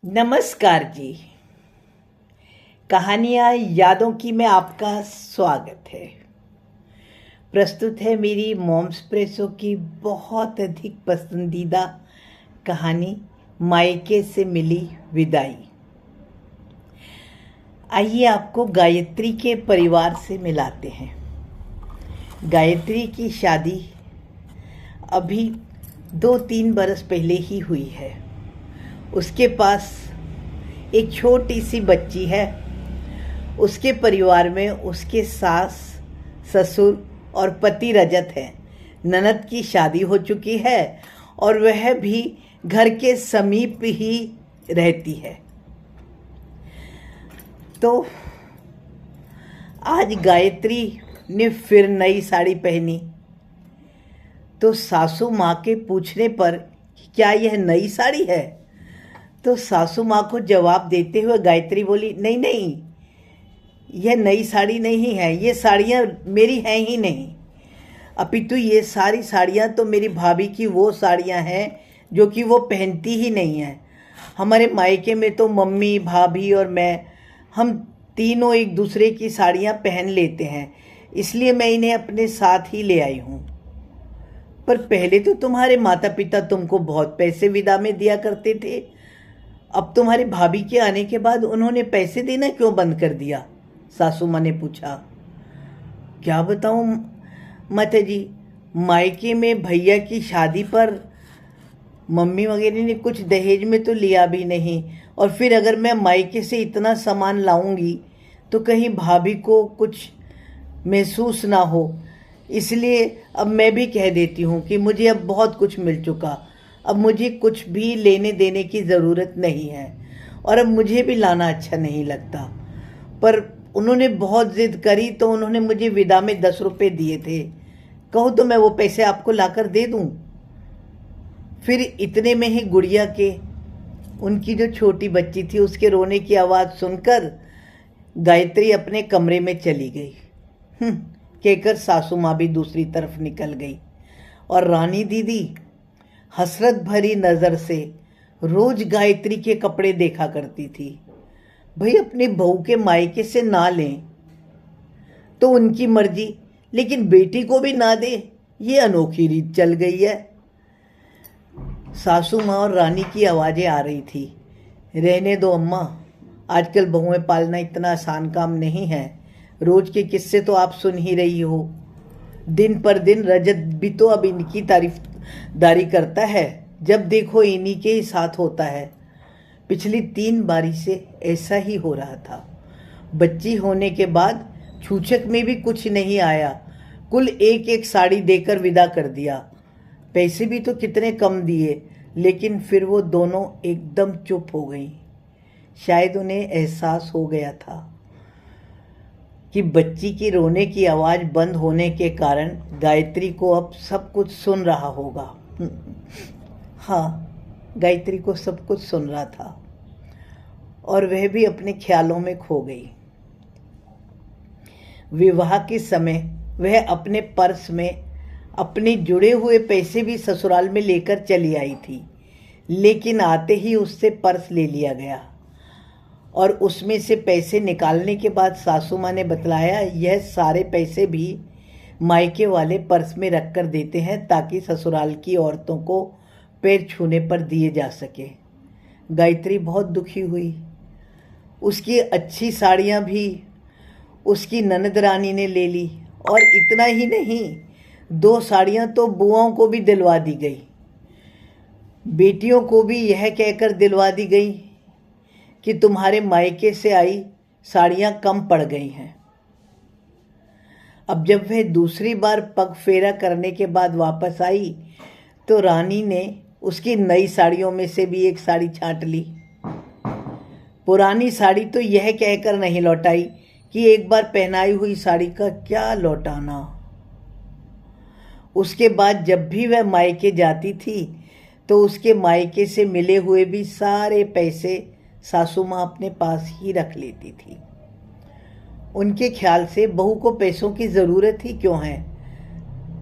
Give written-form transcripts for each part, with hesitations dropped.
नमस्कार जी। कहानियाँ यादों की में आपका स्वागत है। प्रस्तुत है मेरी मॉम्स प्रेसो की बहुत अधिक पसंदीदा कहानी मायके से मिली विदाई। आइए आपको गायत्री के परिवार से मिलाते हैं। गायत्री की शादी अभी 2-3 बरस पहले ही हुई है। उसके पास एक छोटी सी बच्ची है। उसके परिवार में उसके सास, ससुर और पति रजत हैं। ननद की शादी हो चुकी है और वह भी घर के समीप ही रहती है। तो आज गायत्री ने फिर नई साड़ी पहनी। तो सासू माँ के पूछने पर क्या यह नई साड़ी है, तो सासू माँ को जवाब देते हुए गायत्री बोली, नहीं नहीं, यह नई साड़ी नहीं है, ये साड़ियाँ मेरी हैं ही नहीं। अपितु ये सारी साड़ियाँ तो मेरी भाभी की वो साड़ियाँ हैं जो कि वो पहनती ही नहीं है। हमारे मायके में तो मम्मी, भाभी और मैं, हम तीनों एक दूसरे की साड़ियाँ पहन लेते हैं, इसलिए मैं इन्हें अपने साथ ही ले आई हूँ। पर पहले तो तुम्हारे माता पिता तुमको बहुत पैसे विदा में दिया करते थे, अब तुम्हारी भाभी के आने के बाद उन्होंने पैसे देना क्यों बंद कर दिया? सासू माँ ने पूछा। क्या बताऊँ माता जी, मायके में भैया की शादी पर मम्मी वगैरह ने कुछ दहेज में तो लिया भी नहीं, और फिर अगर मैं मायके से इतना सामान लाऊंगी तो कहीं भाभी को कुछ महसूस ना हो, इसलिए अब मैं भी कह देती हूँ कि मुझे अब बहुत कुछ मिल चुका, अब मुझे कुछ भी लेने देने की ज़रूरत नहीं है और अब मुझे भी लाना अच्छा नहीं लगता। पर उन्होंने बहुत ज़िद करी तो उन्होंने मुझे विदा में 10 रुपये दिए थे, कहो तो मैं वो पैसे आपको लाकर दे दूँ। फिर इतने में ही गुड़िया के, उनकी जो छोटी बच्ची थी, उसके रोने की आवाज़ सुनकर गायत्री अपने कमरे में चली गई। कहकर सासू माँ भी दूसरी तरफ निकल गई और रानी दीदी हसरत भरी नज़र से रोज गायत्री के कपड़े देखा करती थी। भाई अपनी बहू के मायके से ना लें तो उनकी मर्जी, लेकिन बेटी को भी ना दे, ये अनोखी रीत चल गई है। सासू माँ और रानी की आवाज़ें आ रही थी, रहने दो अम्मा, आजकल बहुएं पालना इतना आसान काम नहीं है। रोज के किस्से तो आप सुन ही रही हो। दिन पर दिन रजत भी तो अब इनकी तारीफदारी करता है, जब देखो इन्हीं के ही साथ होता है। पिछली 3 बारी से ऐसा ही हो रहा था। बच्ची होने के बाद छूछक में भी कुछ नहीं आया, कुल एक साड़ी देकर विदा कर दिया। पैसे भी तो कितने कम दिए, लेकिन फिर वो दोनों एकदम चुप हो गई। शायद उन्हें एहसास हो गया था कि बच्ची की रोने की आवाज़ बंद होने के कारण गायत्री को अब सब कुछ सुन रहा होगा। हाँ, गायत्री को सब कुछ सुन रहा था और वह भी अपने ख्यालों में खो गई। विवाह के समय वह अपने पर्स में अपने जुड़े हुए पैसे भी ससुराल में लेकर चली आई थी, लेकिन आते ही उससे पर्स ले लिया गया और उसमें से पैसे निकालने के बाद सासू माँ ने बतलाया, यह सारे पैसे भी मायके वाले पर्स में रख कर देते हैं ताकि ससुराल की औरतों को पैर छूने पर दिए जा सके। गायत्री बहुत दुखी हुई। उसकी अच्छी साड़ियाँ भी उसकी ननद रानी ने ले ली, और इतना ही नहीं, 2 साड़ियाँ तो बुआओं को भी दिलवा दी गई। बेटियों को भी यह कहकर दिलवा दी गई कि तुम्हारे मायके से आई साड़ियाँ कम पड़ गई हैं। अब जब वह दूसरी बार पग फेरा करने के बाद वापस आई तो रानी ने उसकी नई साड़ियों में से भी एक साड़ी छांट ली। पुरानी साड़ी तो यह कहकर नहीं लौटाई कि एक बार पहनाई हुई साड़ी का क्या लौटाना। उसके बाद जब भी वह मायके जाती थी तो उसके मायके से मिले हुए भी सारे पैसे सासू माँ अपने पास ही रख लेती थी। उनके ख्याल से बहू को पैसों की ज़रूरत ही क्यों है,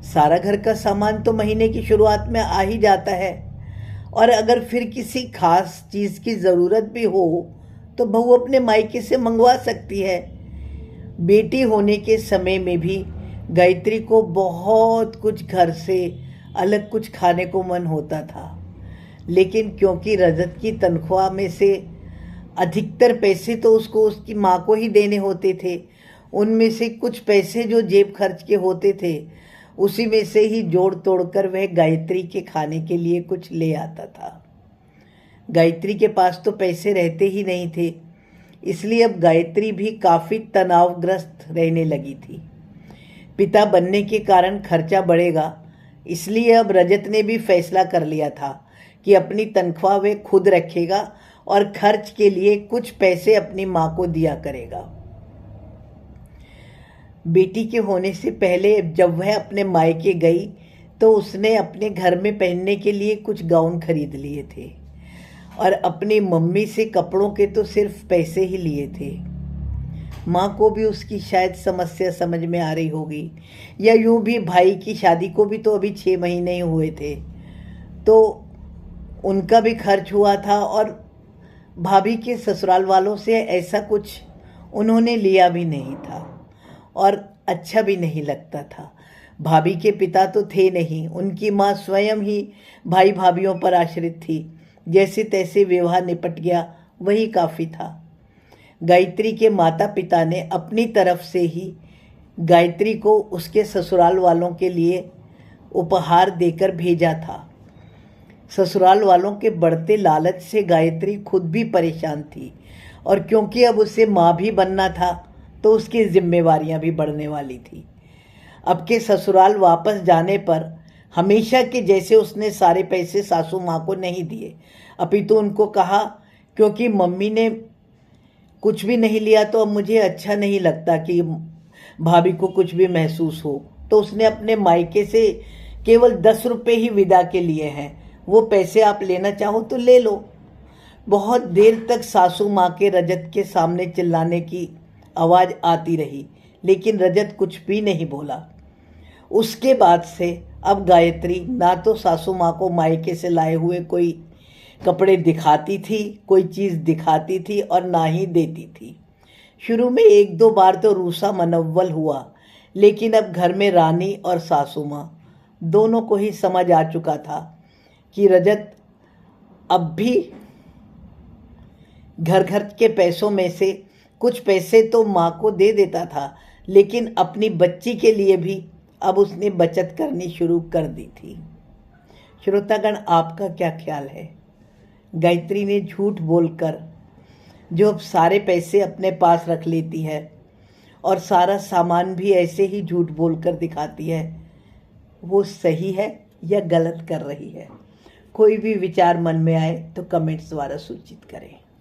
सारा घर का सामान तो महीने की शुरुआत में आ ही जाता है और अगर फिर किसी खास चीज़ की ज़रूरत भी हो तो बहू अपने मायके से मंगवा सकती है। बेटी होने के समय में भी गायत्री को बहुत कुछ घर से अलग कुछ खाने को मन होता था, लेकिन क्योंकि रजत की तनख्वाह में से अधिकतर पैसे तो उसको उसकी माँ को ही देने होते थे, उनमें से कुछ पैसे जो जेब खर्च के होते थे उसी में से ही जोड़ तोड़ कर वह गायत्री के खाने के लिए कुछ ले आता था। गायत्री के पास तो पैसे रहते ही नहीं थे, इसलिए अब गायत्री भी काफ़ी तनावग्रस्त रहने लगी थी। पिता बनने के कारण खर्चा बढ़ेगा, इसलिए अब रजत ने भी फैसला कर लिया था कि अपनी तनख्वाह वह खुद रखेगा और खर्च के लिए कुछ पैसे अपनी माँ को दिया करेगा। बेटी के होने से पहले जब वह अपने मायके गई तो उसने अपने घर में पहनने के लिए कुछ गाउन खरीद लिए थे और अपनी मम्मी से कपड़ों के तो सिर्फ पैसे ही लिए थे। माँ को भी उसकी शायद समस्या समझ में आ रही होगी, या यूं भी भाई की शादी को भी तो अभी 6 महीने ही हुए थे, तो उनका भी खर्च हुआ था और भाभी के ससुराल वालों से ऐसा कुछ उन्होंने लिया भी नहीं था और अच्छा भी नहीं लगता था। भाभी के पिता तो थे नहीं, उनकी माँ स्वयं ही भाई भाभीयों पर आश्रित थी। जैसे तैसे विवाह निपट गया, वही काफ़ी था। गायत्री के माता पिता ने अपनी तरफ से ही गायत्री को उसके ससुराल वालों के लिए उपहार देकर भेजा था। ससुराल वालों के बढ़ते लालच से गायत्री खुद भी परेशान थी, और क्योंकि अब उसे माँ भी बनना था तो उसकी जिम्मेवारियां भी बढ़ने वाली थी। अब के ससुराल वापस जाने पर हमेशा के जैसे उसने सारे पैसे सासू माँ को नहीं दिए, अपितु उनको कहा क्योंकि मम्मी ने कुछ भी नहीं लिया तो अब मुझे अच्छा नहीं लगता कि भाभी को कुछ भी महसूस हो, तो उसने अपने मायके से केवल 10 रुपये ही विदा के लिए हैं। वो पैसे आप लेना चाहो तो ले लो। बहुत देर तक सासू माँ के रजत के सामने चिल्लाने की आवाज़ आती रही, लेकिन रजत कुछ भी नहीं बोला। उसके बाद से अब गायत्री ना तो सासू माँ को मायके से लाए हुए कोई कपड़े दिखाती थी, कोई चीज़ दिखाती थी और ना ही देती थी। शुरू में 1-2 बार तो रूसा मनव्वल हुआ, लेकिन अब घर में रानी और सासू माँ दोनों को ही समझ आ चुका था कि रजत अब भी घर खर्च के पैसों में से कुछ पैसे तो माँ को दे देता था, लेकिन अपनी बच्ची के लिए भी अब उसने बचत करनी शुरू कर दी थी। श्रोतागण, आपका क्या ख्याल है? गायत्री ने झूठ बोलकर जो अब सारे पैसे अपने पास रख लेती है और सारा सामान भी ऐसे ही झूठ बोलकर दिखाती है, वो सही है या गलत कर रही है? कोई भी विचार मन में आए तो कमेंट्स द्वारा सूचित करें।